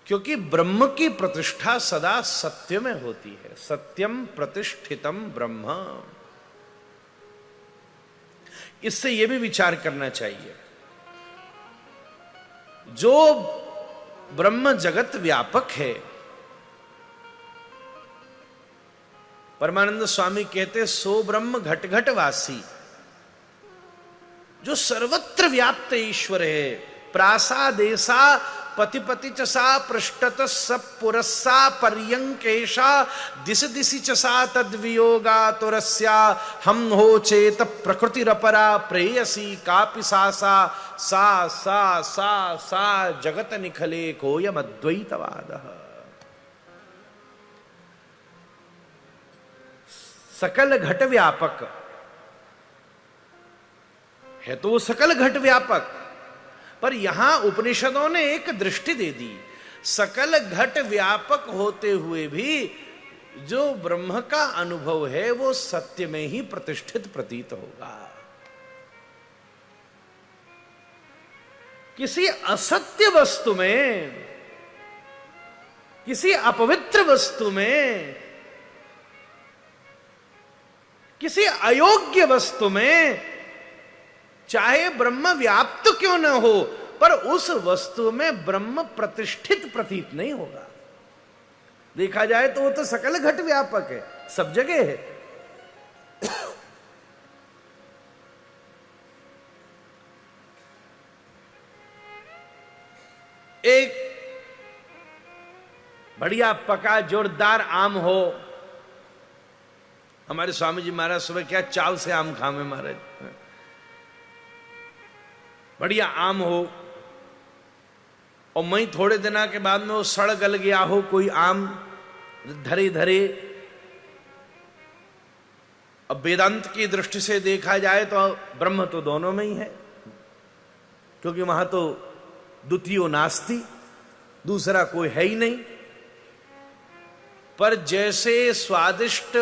क्योंकि ब्रह्म की प्रतिष्ठा सदा सत्य में होती है। सत्यम प्रतिष्ठितम ब्रह्म। इससे यह भी विचार करना चाहिए, जो ब्रह्म जगत व्यापक है, परमानंद स्वामी कहते सो ब्रह्म घट घट वासी, जो सर्वत्र व्याप्त ईश्वर है। प्रासा देसा पतिपति चसा पृष्ठत सब पुरस्सा पर्यंकेशा दिश दिशि चसा तद्वियोगा तुरस्या हम हो चेत प्रकृतिरपरा प्रेयसी कापि सासा सा सा सा सा जगत निखले कोयम अद्वैतवाद। सकल घट व्यापक है तो वो सकल घट व्यापक, पर यहां उपनिषदों ने एक दृष्टि दे दी, सकल घट व्यापक होते हुए भी जो ब्रह्म का अनुभव है वो सत्य में ही प्रतिष्ठित प्रतीत होगा। किसी असत्य वस्तु में, किसी अपवित्र वस्तु में, किसी अयोग्य वस्तु में चाहे ब्रह्म व्याप्त क्यों न हो, पर उस वस्तु में ब्रह्म प्रतिष्ठित प्रतीत नहीं होगा। देखा जाए तो वो तो सकल घट व्यापक है, सब जगह है। एक बढ़िया पका जोरदार आम हो, हमारे स्वामी जी महाराज सुबह क्या चाव से आम खावे महाराज, बढ़िया आम हो और मैं थोड़े दिना के बाद में वो सड़ गल गया हो, कोई आम धरे धरे। अब वेदांत की दृष्टि से देखा जाए तो ब्रह्म तो दोनों में ही है, क्योंकि वहां तो द्वितीयो नास्ति, दूसरा कोई है ही नहीं। पर जैसे स्वादिष्ट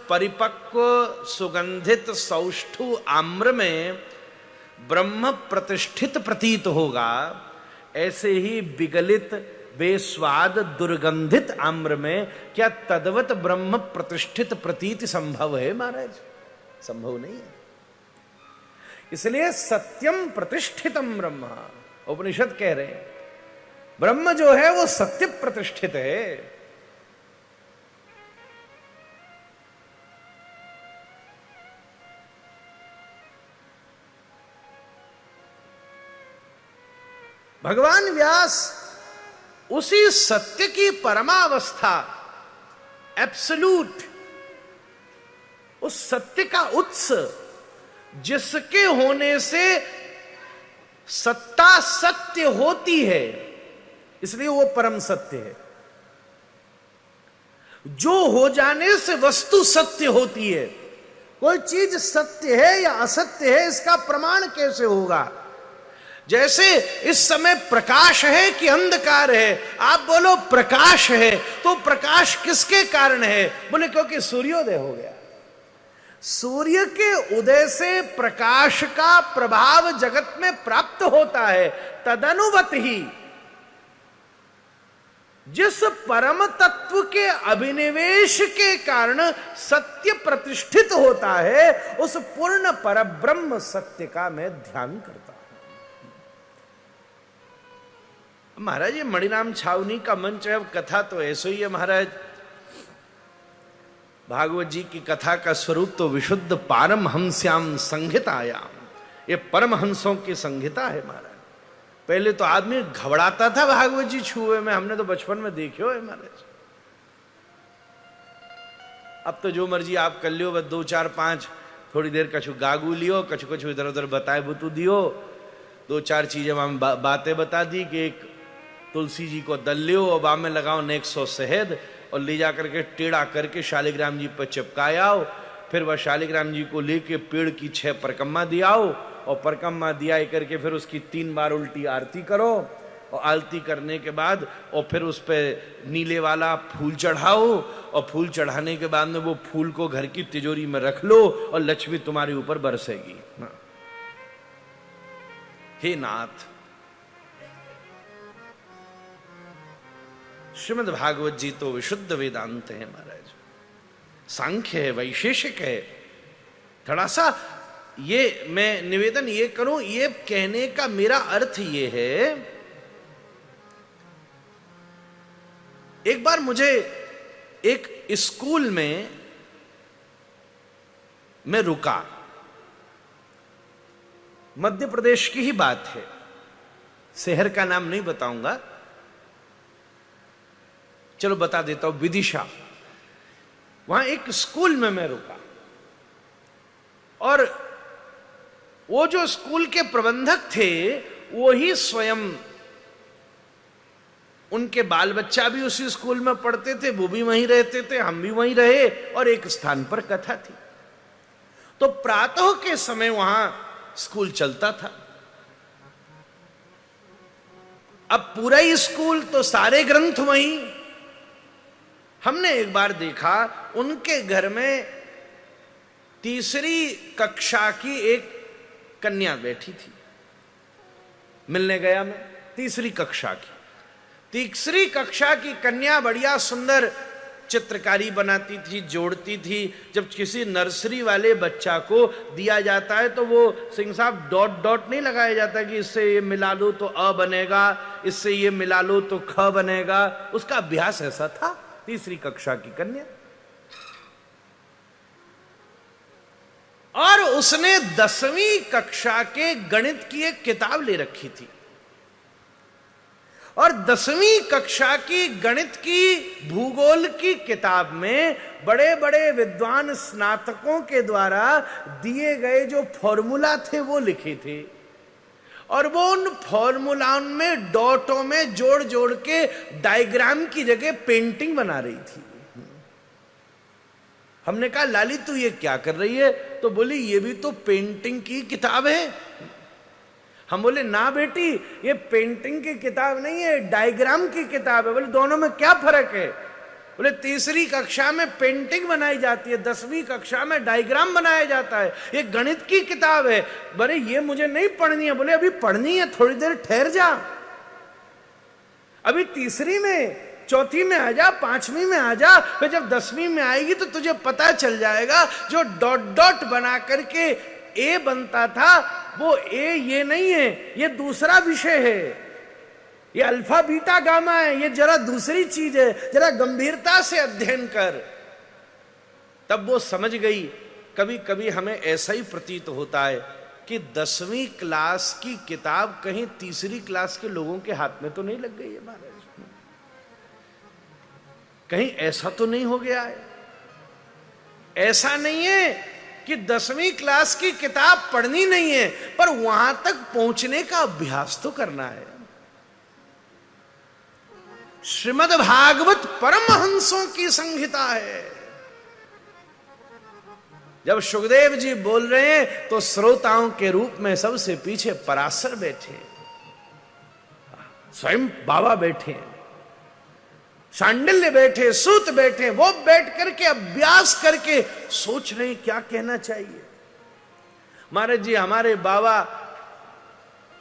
परिपक्व सुगंधित सौष्ठु आम्र में ब्रह्म प्रतिष्ठित प्रतीत होगा, ऐसे ही विगलित बेस्वाद दुर्गंधित आम्र में क्या तद्वत ब्रह्म प्रतिष्ठित प्रतीत संभव है महाराज? संभव नहीं है। इसलिए सत्यम प्रतिष्ठितम ब्रह्म, उपनिषद कह रहे हैं ब्रह्म जो है वो सत्य प्रतिष्ठित है। भगवान व्यास उसी सत्य की परमावस्था एब्सोल्यूट, उस सत्य का उत्स जिसके होने से सत्ता सत्य होती है, इसलिए वो परम सत्य है। जो हो जाने से वस्तु सत्य होती है। कोई चीज सत्य है या असत्य है इसका प्रमाण कैसे होगा? जैसे इस समय प्रकाश है कि अंधकार है, आप बोलो प्रकाश है, तो प्रकाश किसके कारण है? बोले क्योंकि सूर्योदय हो गया। सूर्य के उदय से प्रकाश का प्रभाव जगत में प्राप्त होता है। तदनुवत ही जिस परम तत्व के अभिनिवेश के कारण सत्य प्रतिष्ठित होता है, उस पूर्ण परब्रह्म सत्य का मैं ध्यान करता हूं। महाराज ये मणिराम छावनी का मंच है, अब कथा तो ऐसे ही है महाराज। भागवत जी की कथा का स्वरूप तो विशुद्ध पारमहंस्याम संहितायाम, ये परमहंसों की संहिता है महाराज। पहले तो आदमी घबराता था भागवत जी छुए में, हमने तो बचपन में देखे हो महाराज। अब तो जो मर्जी आप कर लियो, बस 2 4 5 थोड़ी देर कछु गागू लियो, कछु कछु इधर उधर बताए बुतू दियो, 2 4 चीजें हम बातें बता दी कि एक तुलसी जी को दल लियो और बाम में लगाओ 100 शहद और ले जा करके टेढ़ा करके शालिग्राम जी पर चिपकायाओ, फिर वह शालिग्राम जी को लेके पेड़ की 6 परकम्मा दियाओ और परकम्मा दिया करके फिर उसकी 3 बार उल्टी आरती करो और आरती करने के बाद और फिर उस पर नीले वाला फूल चढ़ाओ और फूल चढ़ाने के बाद में वो फूल को घर की तिजोरी में रख लो और लक्ष्मी तुम्हारे ऊपर बरसेगी। हे नाथ, श्रीमद् भागवत जी तो विशुद्ध वेदांत है महाराज, सांख्य है, वैशेषिक है। थोड़ा सा ये मैं निवेदन ये करूं, ये कहने का मेरा अर्थ ये है, एक बार मुझे एक स्कूल में मैं रुका, मध्य प्रदेश की ही बात है, शहर का नाम नहीं बताऊंगा, चलो बता देता हूं, विदिशा। वहां एक स्कूल में मैं रुका और वो जो स्कूल के प्रबंधक थे वो ही स्वयं, उनके बाल बच्चा भी उसी स्कूल में पढ़ते थे, वो भी वहीं रहते थे, हम भी वहीं रहे, और एक स्थान पर कथा थी। तो प्रातः के समय वहां स्कूल चलता था। अब पूरा ही स्कूल तो सारे ग्रंथ वहीं। हमने एक बार देखा उनके घर में तीसरी कक्षा की एक कन्या बैठी थी, मिलने गया मैं, तीसरी कक्षा की कन्या बढ़िया सुंदर चित्रकारी बनाती थी, जोड़ती थी। जब किसी नर्सरी वाले बच्चा को दिया जाता है तो वो सिंह साहब डॉट डॉट नहीं लगाया जाता कि इससे ये मिला लो तो अ बनेगा, इससे ये मिला लो तो ख बनेगा। उसका अभ्यास ऐसा था। तीसरी कक्षा की कन्या, और उसने 10वीं कक्षा के गणित की एक किताब ले रखी थी, और 10वीं कक्षा की गणित की भूगोल की किताब में बड़े बड़े विद्वान स्नातकों के द्वारा दिए गए जो फॉर्मूला थे वो लिखे थे, और वो उन फॉर्मूला में डॉटों में जोड़ जोड़ के डायग्राम की जगह पेंटिंग बना रही थी। हमने कहा लाली तू ये क्या कर रही है? तो बोली ये भी तो पेंटिंग की किताब है। हम बोले ना बेटी, ये पेंटिंग की किताब नहीं है, डायग्राम की किताब है। बोले दोनों में क्या फर्क है? बोले तीसरी कक्षा में पेंटिंग बनाई जाती है, 10वीं कक्षा में डायग्राम बनाया जाता है, ये गणित की किताब है। बोले ये मुझे नहीं पढ़नी है। बोले अभी पढ़नी है, थोड़ी देर ठहर जा, अभी तीसरी में, चौथी में आ जा, 5वीं में आ जा, फिर जब 10वीं में आएगी तो तुझे पता चल जाएगा जो डॉट डॉट बना करके ए बनता था वो ए ये नहीं है, ये दूसरा विषय है, ये अल्फा बीटा गामा है, ये जरा दूसरी चीज है, जरा गंभीरता से अध्ययन कर। तब वो समझ गई। कभी कभी हमें ऐसा ही प्रतीत होता है कि 10वीं क्लास की किताब कहीं तीसरी क्लास के लोगों के हाथ में तो नहीं लग गई है महाराज, कहीं ऐसा तो नहीं हो गया है। ऐसा नहीं है कि 10वीं क्लास की किताब पढ़नी नहीं है, पर वहां तक पहुंचने का अभ्यास तो करना है। श्रीमद् भागवत परमहंसों की संहिता है। जब सुखदेव जी बोल रहे हैं तो श्रोताओं के रूप में सबसे पीछे पराशर बैठे, स्वयं बाबा बैठे, शांडिल्य बैठे, सूत बैठे, वो बैठ करके अभ्यास करके सोच रहे हैं क्या कहना चाहिए। महाराज जी हमारे बाबा,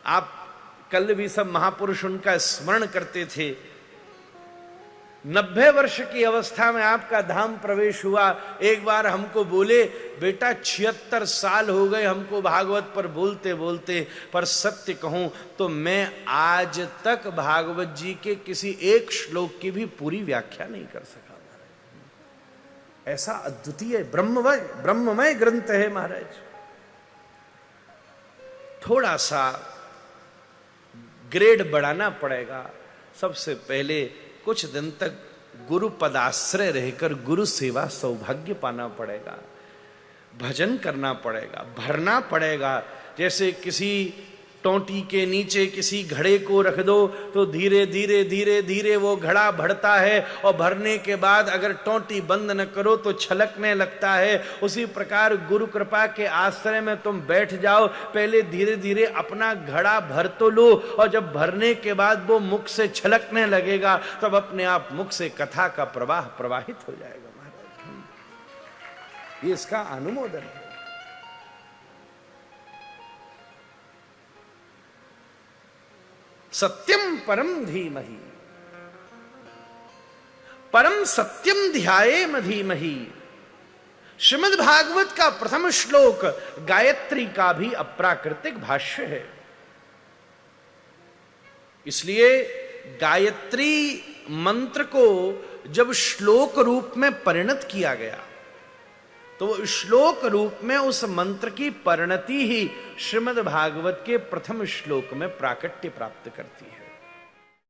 आप कल भी सब महापुरुष उनका स्मरण करते थे। 90 वर्ष की अवस्था में आपका धाम प्रवेश हुआ। एक बार हमको बोले बेटा 76 साल हो गए हमको भागवत पर बोलते बोलते, पर सत्य कहूं तो मैं आज तक भागवत जी के किसी एक श्लोक की भी पूरी व्याख्या नहीं कर सका महाराज। ऐसा अद्वितीय ब्रह्ममय ग्रंथ है महाराज। थोड़ा सा ग्रेड बढ़ाना पड़ेगा। सबसे पहले कुछ दिन तक गुरु पदाश्रय रहकर गुरु सेवा सौभाग्य पाना पड़ेगा, भजन करना पड़ेगा, भरना पड़ेगा। जैसे किसी टोंटी के नीचे किसी घड़े को रख दो तो धीरे धीरे धीरे धीरे वो घड़ा भरता है, और भरने के बाद अगर टोंटी बंद न करो तो छलकने लगता है। उसी प्रकार गुरु कृपा के आश्रय में तुम बैठ जाओ, पहले धीरे धीरे अपना घड़ा भर तो लो, और जब भरने के बाद वो मुख से छलकने लगेगा तब अपने आप मुख से कथा का प्रवाह प्रवाहित हो जाएगा महाराज। ये इसका अनुमोदन है। सत्यम परम धीमहि परम सत्यम ध्याये धीमहि। श्रीमद् भागवत का प्रथम श्लोक गायत्री का भी अप्राकृतिक भाष्य है। इसलिए गायत्री मंत्र को जब श्लोक रूप में परिणत किया गया तो श्लोक रूप में उस मंत्र की परिणति ही श्रीमद् भागवत के प्रथम श्लोक में प्राकट्य प्राप्त करती है।